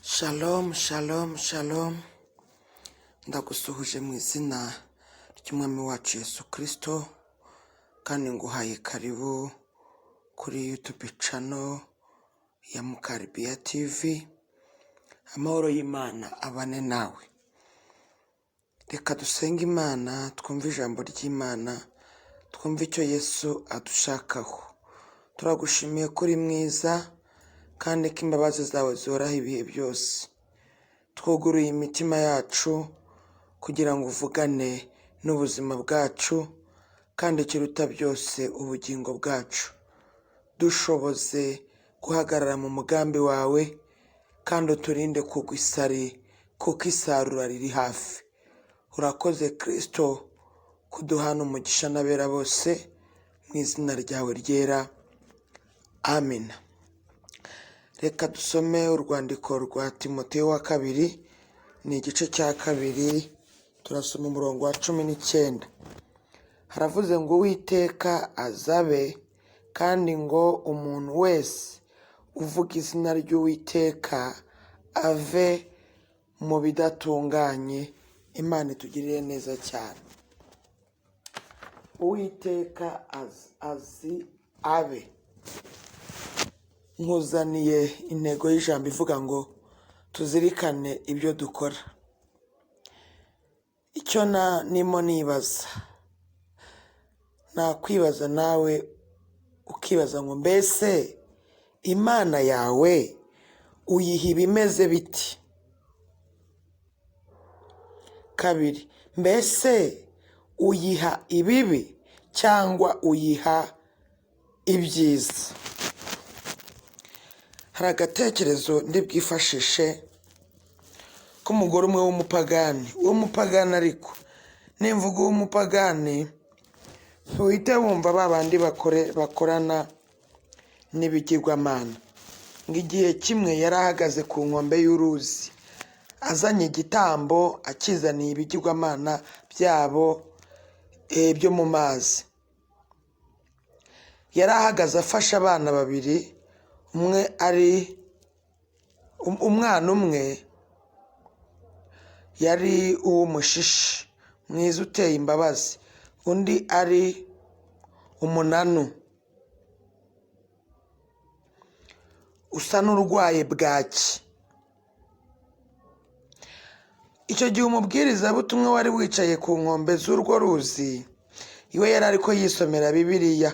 Shalom, shalom, shalom. Ndagusuhuje mu izina ry'Umwami wacu Yesu Kristo, kandi nguhaye karibu kuri YouTube channel ya Mukalibiya TV. Amahoro y'Imana abane nawe. Reka dusenge Imana, twumve ijambo ry'Imana, twumve icyo Yesu adushakaho. Turagushimiye kuri mwiza, kandi ko imbabazi zawe zoraho ibihe byose. Twuguruye imitima yacu kugira ngo uvugane n'ubuzima bwacu, kandi ikiruta byose ubugingo bwacu. Dushoboze guhagarara mu mugambi wawe, kandi uturinde kugwa isari, kuko isarura riri hafi. Urakoze Kristo kuduhana umugisha n'abera bose, mu izina ryawe ryera. Amen. Reka dusome urwandiko rwa Timoteyo wa kabiri, ni igice cya kabiri, turasoma umurongo wa 19. Haravuze ngo Uwiteka azabe, kandi ngo umuntu wese uvuga izina ry'Uwiteka ave mu bidatunganye. Imana itugirire neza cyane. Uwiteka abe. Nkuzaniye intego y'ijambo ivuga ngo tuzirikane ibyo dukora. Icyo nimo nibaza, nakwibaza nawe ukibaza ngo mbese Imana yawe uyiha ibimeze biti? Kabiri, mbese uyiha ibibi cyangwa uyiha ibyiza? Hari agatekerezo ndibwifashishe k'umugore umwe w'umupagani, ariko nimvuga w'umupagani uhite wumva babandi bakorana n'ibigirwamana. Ngo igihe kimwe yari ahagaze ku nkombe y'uruzi, azanye igitambo akizaniye ibigirwamana byabo byo mu mazi. Yari ahagaze afashe abana babiri, umwana umwe yari uw'umushishi mwiza uteye imbabazi, undi ari umunanu usa n'urwaye bwaki. Icyo gihe umubwirizabutumwa wari wicaye ku nkombe z'urwo ruzi, iwe yari ariko yisomera Bibiliya,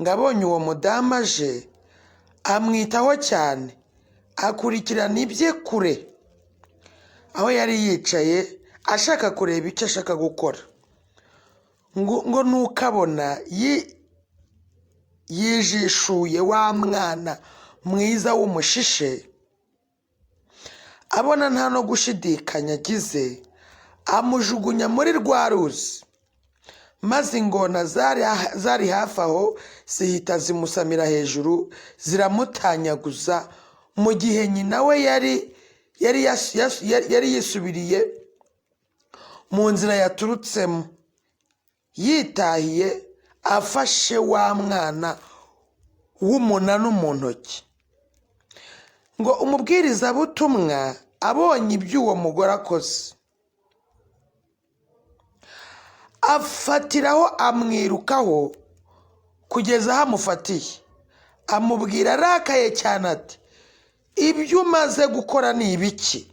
ngo abonye uwo mudamu aje, amwitaho cyane, akurikirana ibye kure, aho yari yicaye ashaka kureba icyo ashaka gukora. ngo nukabona yijishuye wa mwana mwiza w'umushishe, abona nta no gushidikanya agize, amujugunya muri rwa ruzi, maze ingona zari hafi aho zihita zimusamira hejuru, ziramutanyaguza, mu gihe nyina we yari yisubiriye mu nzira yaturutsemo, yitahiye afashe wa mwana w'umunanu mu ntoki. Ngo umubwirizabutumwa abonye iby'uwo mugore akoze, afatiraho amwirukaho kugeza aho amufatiye, amubwira arakaye cyane ati, ibyo umaze gukora ni ibiki?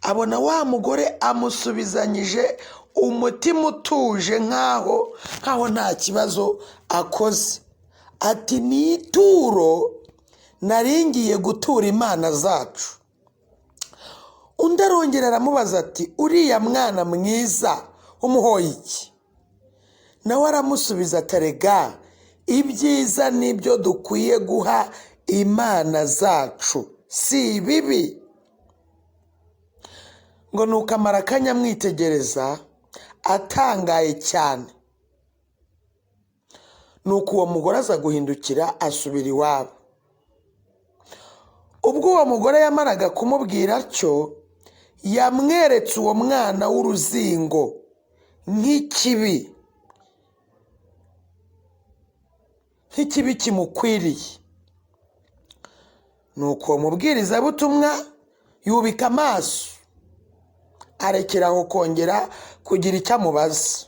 Abona wa mugore amusubizanyije umutima utuje, nkaho nta kibazo akoze. Ati, ni ituro nari ngiye gutura imana zacu. Undi arongera aramubaza ati, uriya mwana mwiza umuhoye iki? Nawe aramusubiza ati, erega ibyiza nibyo dukwiye guha imana zacu, si ibibi. Ngo nuko amara akanya amwitegereza atangaye cyane. Nuko uwo mugore aza guhindukira asubira iwabo. Ubwo uwo mugore yamaraga kumubwira atyo, yamweretse uwo mwana w'uruzingo nk'ikibi kimukwiriye. nuko umubwirizabutumwa yubika amaso, arekeraho kongera kugira icyo amubaza,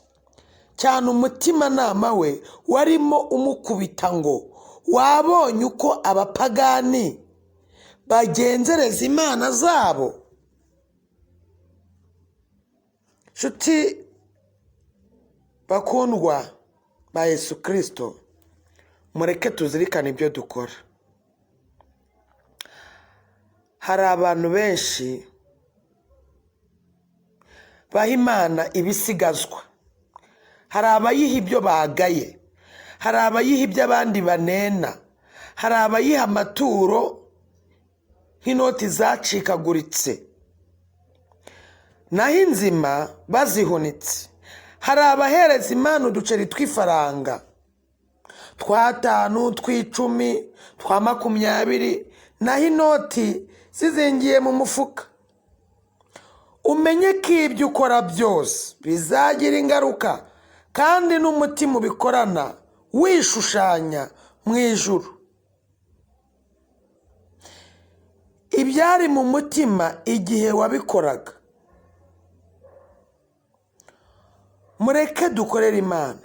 cyane umutimanama we warimo umukubita ngo wabonye uko abapagani bagenzereza imana zabo. Nshuti bakundwa ba Yesu Kristo, mureke tuzirikane ibyo dukora. Hari abantu benshi baha Imana ibisigazwa, hari abayiha ibyo bagaye, hari abayiha ibyo abandi banena, hari abayiha amaturo nk'inoti zacikaguritse naho inzima bazihunitse, hari abahereza Imana uduceri tw'ifaranga twa 5, tw'icumi, twa 20, naho inoti zizingiye mu mufuka. Umenye ko ibyo ukora byose bizagira ingaruka, kandi n'umutima ubikorana wishushanya mu ijuru. Ibyari mu mutima igihe wabikoraga. Mureke dukorere Imana,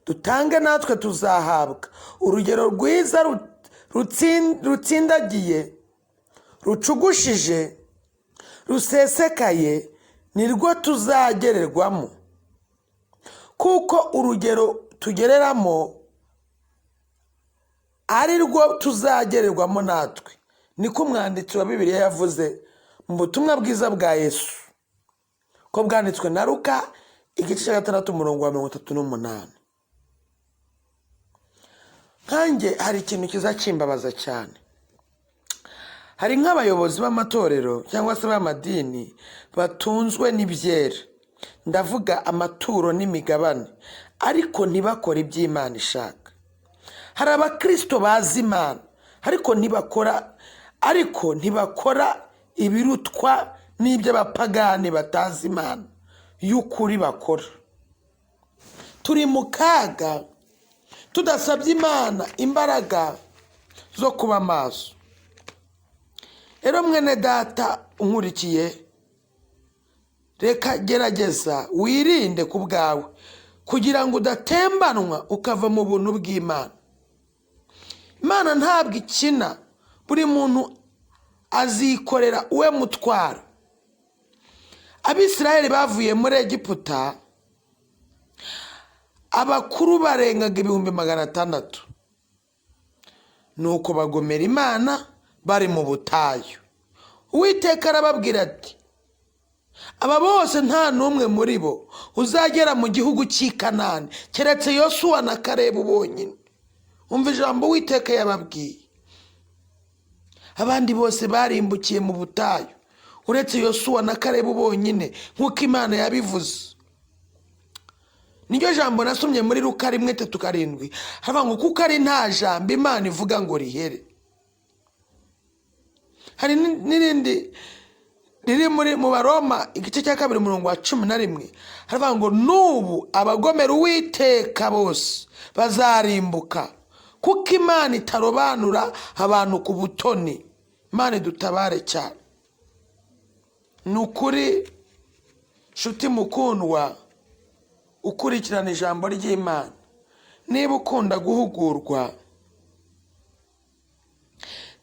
dutange natwe tuzahabwa. Urugero rwiza rutsindagiye, rucugushije, rusesekaye nirwo tuzagererwamo, kuko urugero tugereramo ari rwo tuzagererwamo natwe. Niko umwanditsi wa Bibiliya yavuze mu butumwa bwiza bwa Yesu, ko bwanditswe na Luka igice cya 6:38. Nkanjye hari ikintu kiza kimbabaza cyane. Hari nk'abayobozi b'amatorero cyangwa se b'amadini batunzwe n'ibyera, ndavuga amaturo n'imigabane, ariko ntibakora iby'Imana ishaka. Hari abakristo bazi Imana ariko ntibakora ibirutwa n'iby'abapagani batazi Imana y'ukuri bakora. Turi mu kaga tudasabye Imana imbaraga zo kuba maso. Rero mwene data unkurikiye, reka gerageza wirinde ku bwawe kugira ngo udatembanwa ukava mu buntu bw'Imana. Imana ntabwo ikina, buri muntu azikorera uwe mutwaro. Abisirayeli bavuye muri Egiputa, abakuru barengaga 600,000, nuko bagomera Imana bari mu butayu. Uwiteka arababwira ati, aba bose nta n'umwe muri bo uzagera mu gihugu cy'i Kanani keretse Yosuwa na Kalebu bonyine. Umva ijambo Uwiteka yababwiye. Abandi bose barimbukiye mu butayu uretse Yosuwa na Kalebu bonyine, nk'uko Imana yabivuze. Niryo jambo nasomye muri Luka 1:37, haravuga ngo kuko ari nta jambo Imana ivuga ngo rihere. Hari n'irindi riri mu Baroma igice cya 2:11, haravuga ngo n'ubu abagomera Uwiteka bose bazarimbuka, kuko Imana itarobanura abantu ku butoni. Imana dutabare cyane. Nukuri nshuti mukundwa ukurikirana ijambo ry'Imana, niba ukunda guhugurwa,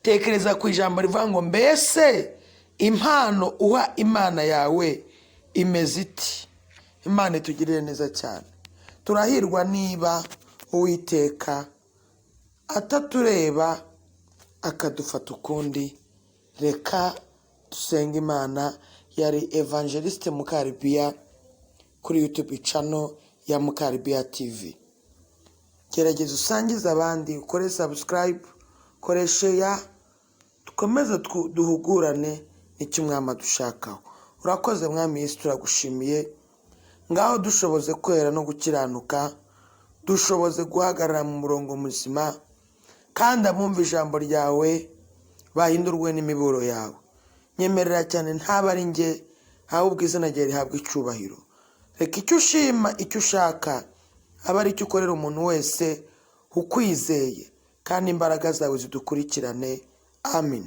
tekereza ku ijambo rivuga ngo mbese impano uha Imana yawe imeze iti. Imana itugirire neza cyane. Turahirwa niba Uwiteka atatureba akadufata ukundi. Reka dusenge Imana. Yari Evangeliste Mukalibiya kuri YouTube channel ya Mukalibiya TV. Gerageza usangize abandi, ukore subscribe, ukore share, dukomeze duhugurane n'icyo Umwami dushakaho. Urakoze Mwami Yesu, turagushimiye. Ngaho dushoboze kwera no gukiranuka, dushoboze guhagarara mu murongo muzima, kandi abumva ijambo ryawe bahindurwe n'imiburo yawe. Nyemerera cyane ntaba ari nge, ahubwo izina ryawe rihabwe icyubahiro. Reka icyo ushima, icyo ushaka, aba ari cyo ukorera umuntu wese ukwizeye, kandi imbaraga zawe zidukurikirane. Amen.